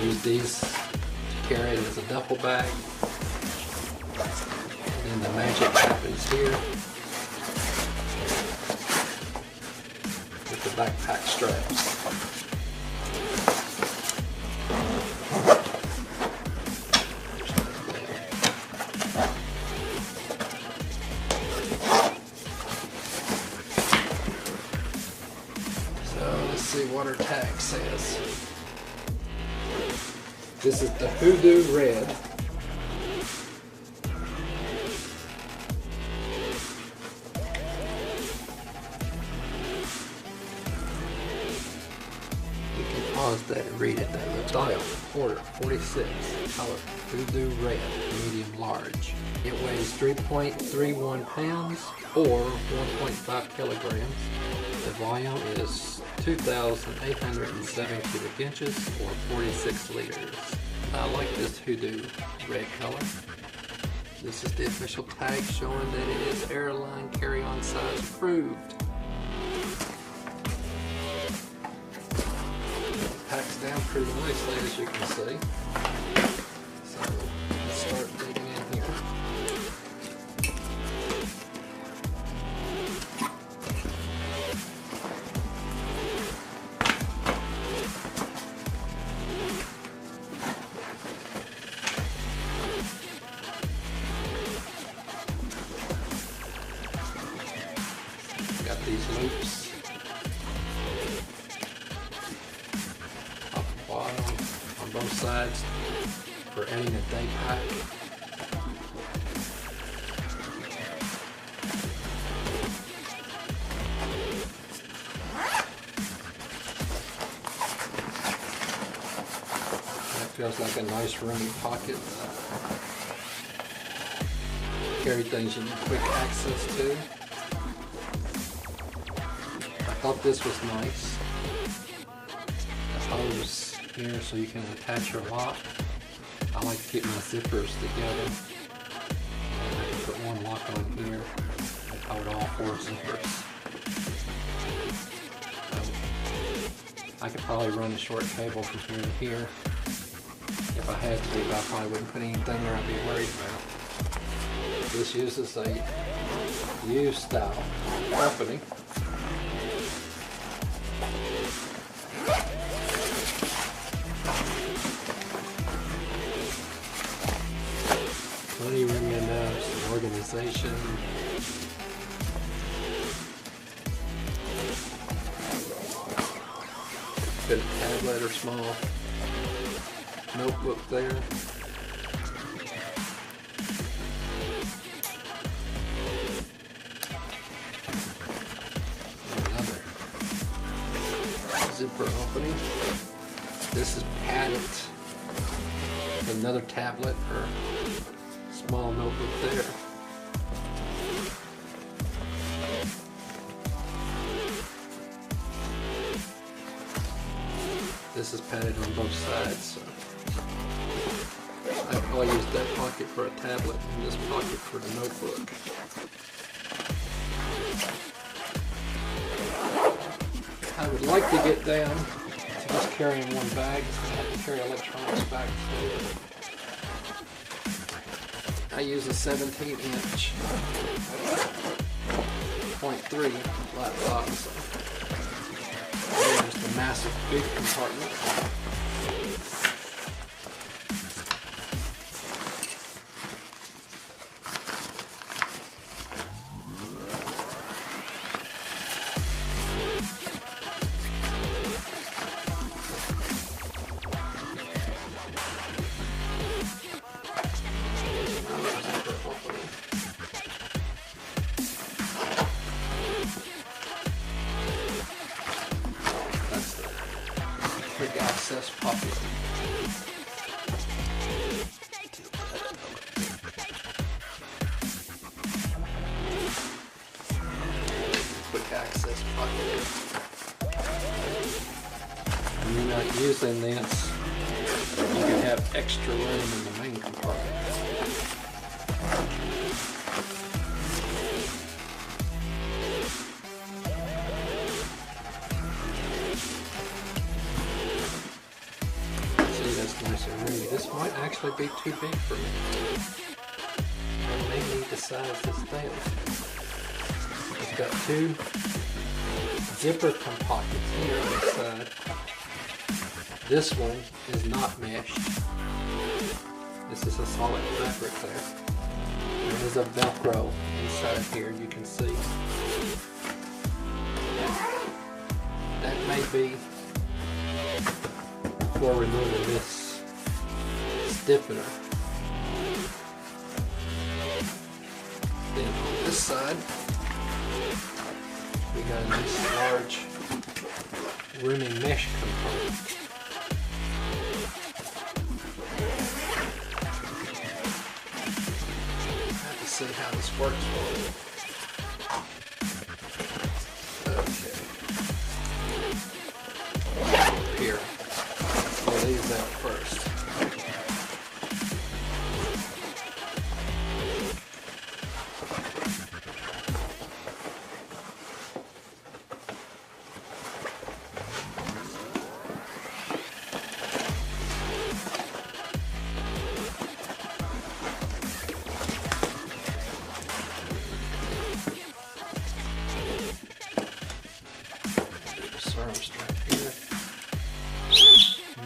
use these to carry it as a duffel bag. And then the magic happens here with the backpack straps. See what our tag says. This is the Hoodoo Red. You can pause that and read it. That looks style. Order 46. Color Hoodoo Red, medium large. It weighs 3.31 pounds or 1.5 kilograms. The volume is 2,807 cubic inches or 46 liters. I like this Hoodoo red color. This is the official tag showing that it is airline carry-on size approved. It packs down pretty nicely, as you can see. So let's start digging in here. Got these loops up the bottom on both sides for adding a day pack. That feels like a nice roomy pocket. Carry things you need quick access to. I thought this was nice. The hose here so you can attach your lock. I like to keep my zippers together. And I can put one lock on here and hold all 4 zippers. I could probably run a short cable from here to here if I had to, but I probably wouldn't put anything there I'd be worried about. This uses a U-style opening. Plenty room enough, some organization. Got a tablet or small notebook there. Another zipper opening. This is padded. Another tablet or small notebook there. This is padded on both sides, so I probably use that pocket for a tablet and this pocket for the notebook. I would like to get down to just carrying one bag, so I have to carry electronics back too. I use a 17-inch 0.3 laptop, so there's the massive big compartment. Quick access pocket. Quick access pocket. When you're not using this, you can have extra room in the main compartment. actually be too big for me. I may need to size this down. It's got two zipper compartments here on the side. This one is not meshed. This is a solid fabric there. There is a Velcro inside here, you can see. That may be for removing this stiffener. Then on this side, we got a nice large roomy mesh component. See how this works for me. Okay. Here. Pull these out first.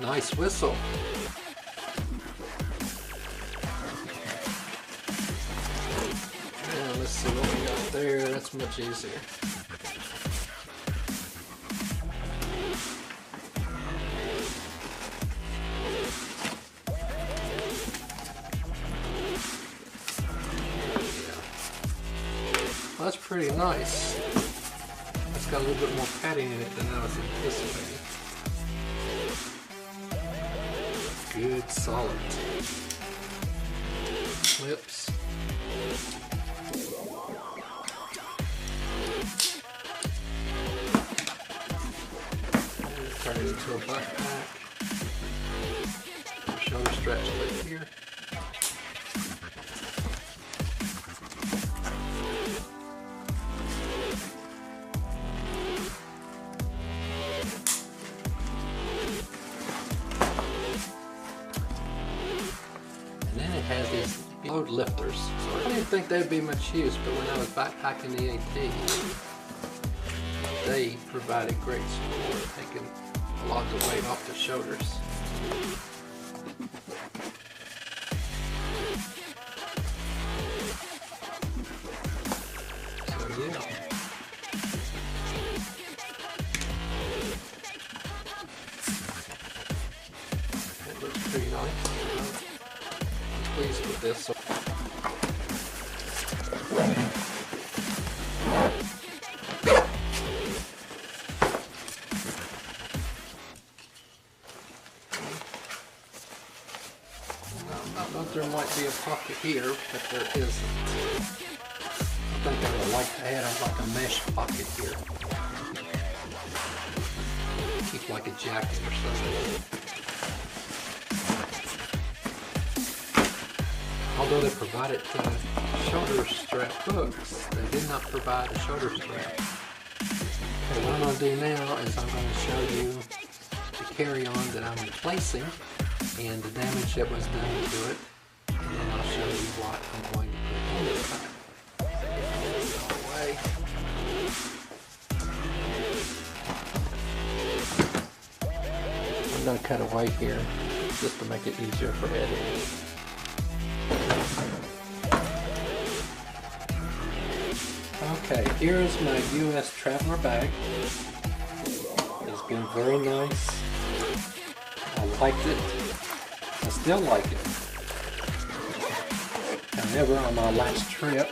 Nice whistle. Now let's see what we got there. That's much easier. Well, that's pretty nice. It's got a little bit more padding in it than I was anticipating. Good, solid clips. Turn it into a backpack. Shoulder straps right here. Has these load lifters. So I didn't think they'd be much use, but when I was backpacking the AT, they provided great support, taking a lot of the weight off the shoulders. So yeah. It looks pretty nice. Pleased with this. I thought there might be a pocket here, but there isn't. I think I would like to add like a mesh pocket here. Keep like a jacket or something. Although they provided shoulder strap hooks, they did not provide a shoulder strap. Okay, what I'm going to do now is I'm going to show you the carry-on that I'm replacing and the damage that was done to it, and then I'll show you what I'm going to put on this time. I'm going to cut away here just to make it easier for editing. Okay, here is my US traveler bag. It's been very nice. I liked it. I still like it. However, on my last trip,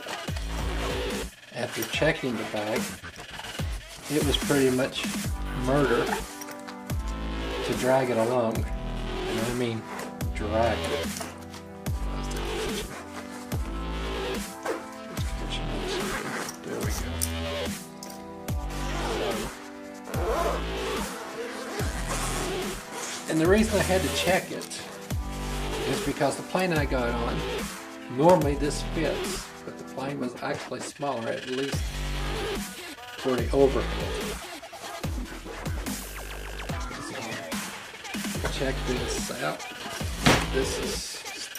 after checking the bag, it was pretty much murder to drag it along. And I mean drag it. There we go. And the reason I had to check it is because the plane I got on, normally this fits, but the plane was actually smaller, at least for the overhead. So check this out. This is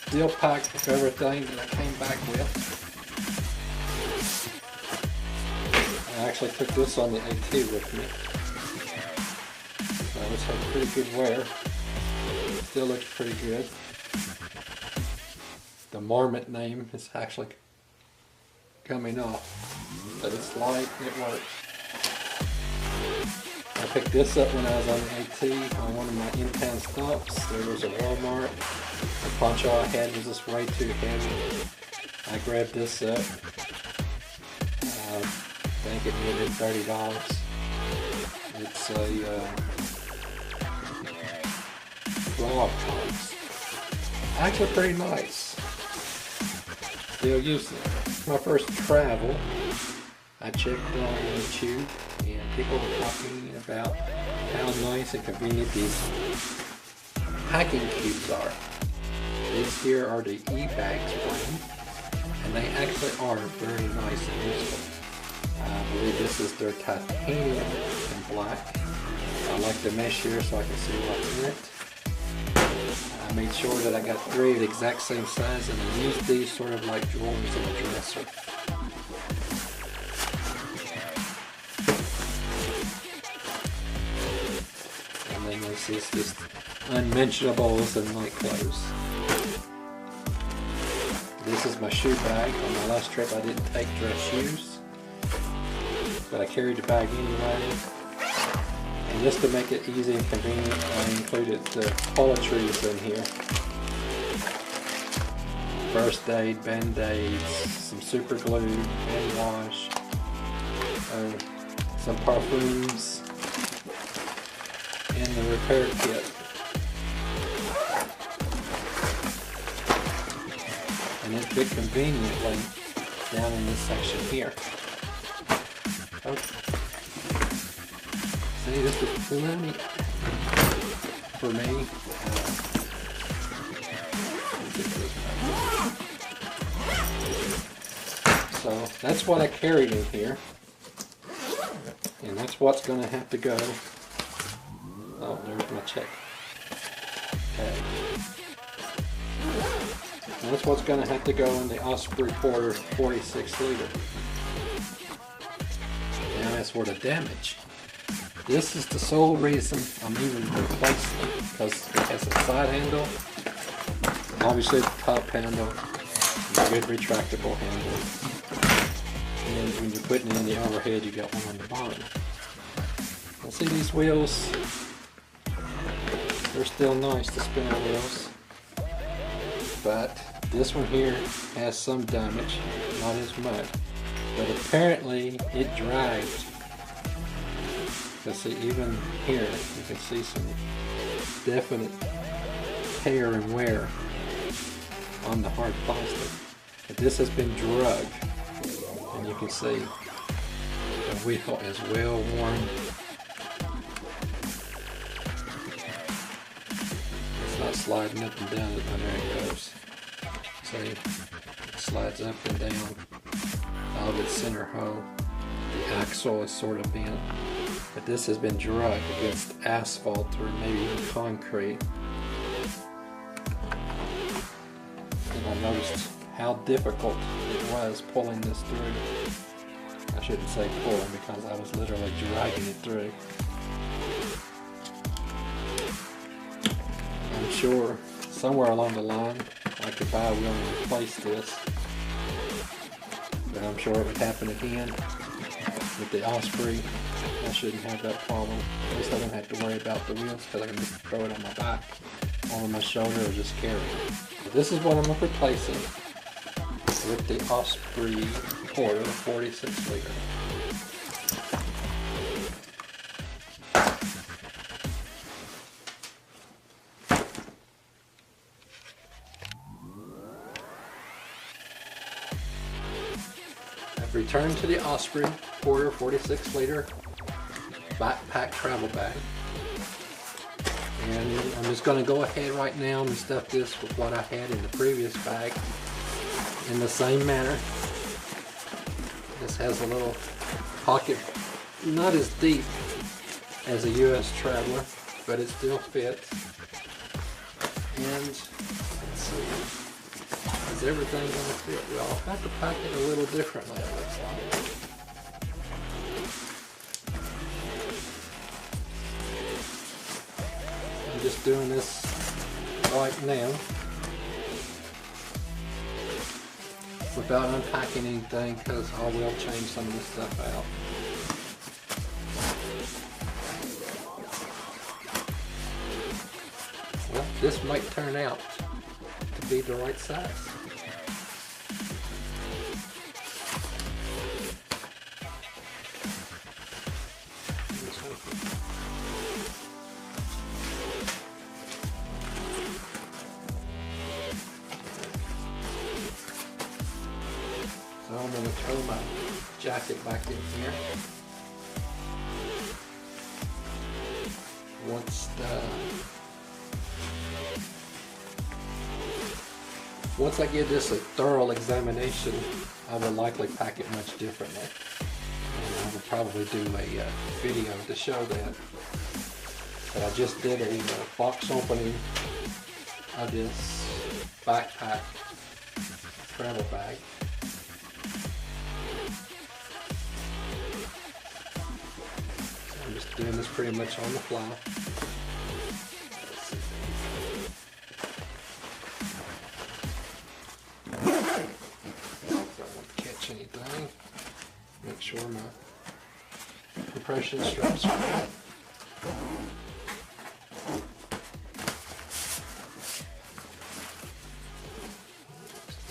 still packed with everything that I came back with. I actually took this on the AT with me. So it's had pretty good wear. Still looks pretty good. The Marmot name is actually coming off, but it's light and it works. I picked this up when I was on the AT on one of my in-town stops. There was a Walmart. The poncho I had was just way too heavy. I grabbed this up. I think it needed $30. It's a blog tops. Actually pretty nice. Still using it. My first travel, I checked on YouTube and people were talking about how nice and convenient these packing cubes are. These here are the e-bags brand, and they actually are very nice and useful. I believe this is their titanium in black. I like the mesh here so I can see what's in it. I made sure that I got 3 of the exact same size, and I used these sort of like drawers in a dresser. And then this is just unmentionables and night clothes. This is my shoe bag. On my last trip I didn't take dress shoes, but I carried the bag anyway. And just to make it easy and convenient, I included the toiletries in here. First aid, band-aids, some super glue, hand wash, some parfums, and the repair kit. And it fit conveniently down in this section here. Okay. See, this was plenty for me. So that's what I carried in here, and that's what's going to have to go. Oh, there's my check tag. And that's what's going to have to go in the Osprey Porter 46 liter. Now as for the damage, this is the sole reason I'm even replacing it, because it has a side handle, obviously the top handle, a good retractable handle, and when you're putting it in the overhead you got one on the bottom. Now see these wheels, they're still nice, the spinner wheels, but this one here has some damage, not as much, but apparently it drags. See, even here you can see some definite tear and wear on the hard plastic. But this has been drugged, and you can see the wheel is well worn. It's not sliding up and down, but there it goes. See, it slides up and down out of its center hole. The axle is sort of bent. But this has been drugged against asphalt or maybe even concrete. And I noticed how difficult it was pulling this through. I shouldn't say pulling because I was literally dragging it through. I'm sure somewhere along the line I could buy a wheel and replace this. But I'm sure it would happen again with the Osprey. I shouldn't have that problem. At least I don't have to worry about the wheels because I can just throw it on my back, over my shoulder, or just carry it. So this is what I'm replacing with the Osprey Porter 46 liter. I've returned to the Osprey Porter 46 liter backpack travel bag, and I'm just going to go ahead right now and stuff this with what I had in the previous bag in the same manner. This has a little pocket, not as deep as a US Traveler, but it still fits. And let's see, Is everything going to fit? Well, I'll have to pack it a little differently, it looks like. I'm just doing this right now without unpacking anything, because I will change some of this stuff out. Well, this might turn out to be the right size. So I'm going to throw my jacket back in here. Once I give this a thorough examination, I will likely pack it much differently. And I will probably do a video to show that. But I just did a box opening of this backpack travel bag. So I'm just doing this pretty much on the fly. Anything. Make sure my compression straps are right.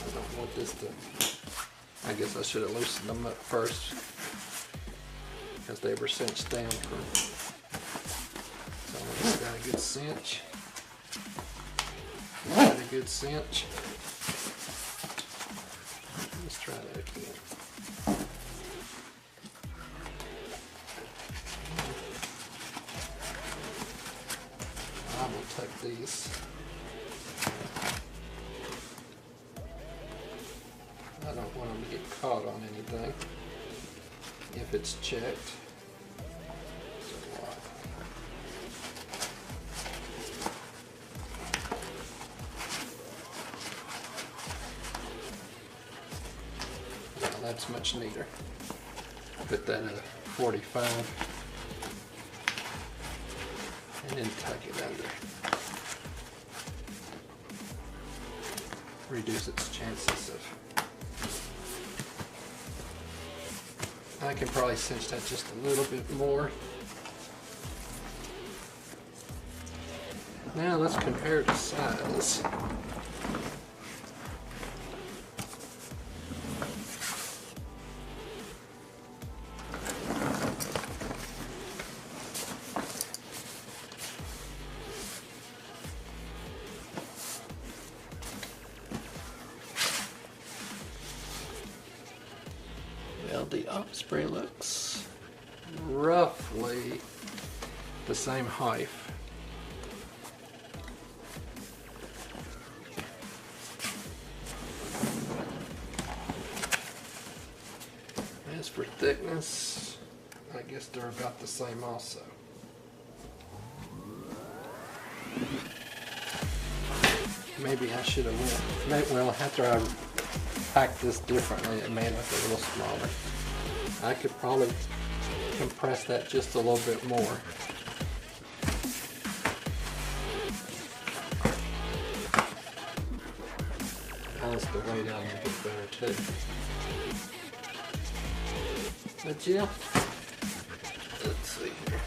I don't want this to, I guess I should have loosened them up first, because they were cinched down for, so I just got a good cinch. Got a good cinch. Let's try that again. I will tuck these. I don't want them to get caught on anything if it's checked. That's much neater. Put that at a 45 and then tuck it under. Reduce its chances of... I can probably cinch that just a little bit more. Now let's compare the size. Well, the Osprey looks roughly the same height. As for thickness, I guess they're about the same also. Maybe I should have went, well, after I packed this differently, it made it look a little smaller. I could probably compress that just a little bit more. Balance the weight out a little bit better too. But yeah, let's see here.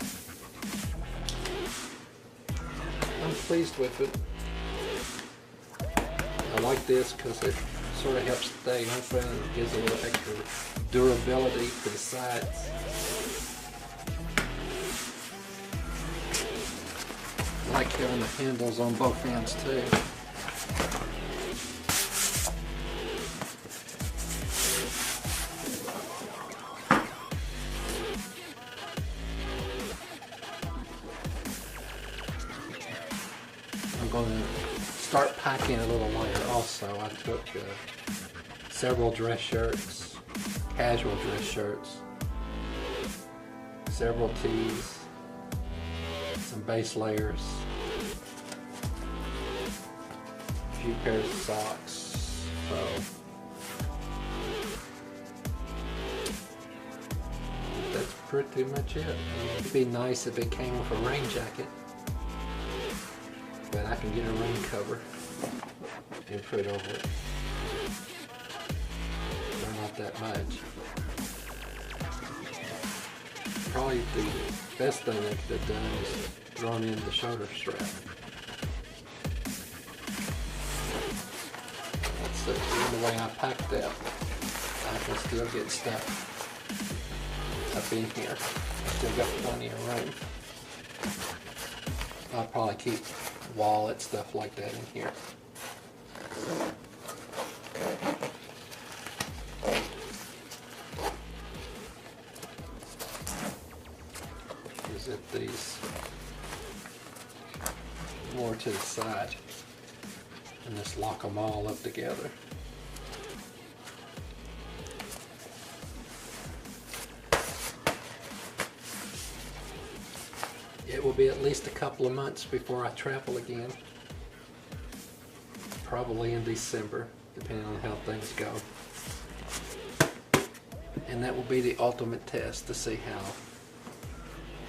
I'm pleased with it. I like this because it sort of helps stay open and gives a little extra durability to the sides. I like having the handles on both ends too. I'm going to start packing a little lighter also. I took several dress shirts, casual dress shirts, several tees, some base layers, a few pairs of socks, So that's pretty much it. It'd be nice if it came with a rain jacket, but I can get a rain cover and put over it. They're not that much. Probably the best thing I could have done is thrown in the shoulder strap. That's the way I packed that. I can still get stuff up in here. Still got plenty of room. I'll probably keep wallet, stuff like that in here. Zip these more to the side and just lock them all up together. It will be at least a couple of months before I travel again. Probably in December, depending on how things go. And that will be the ultimate test to see how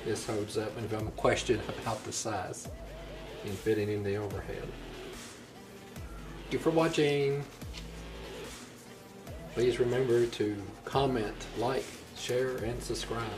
this holds up and if I'm questioned about the size and fitting in the overhead. Thank you for watching. Please remember to comment, like, share, and subscribe.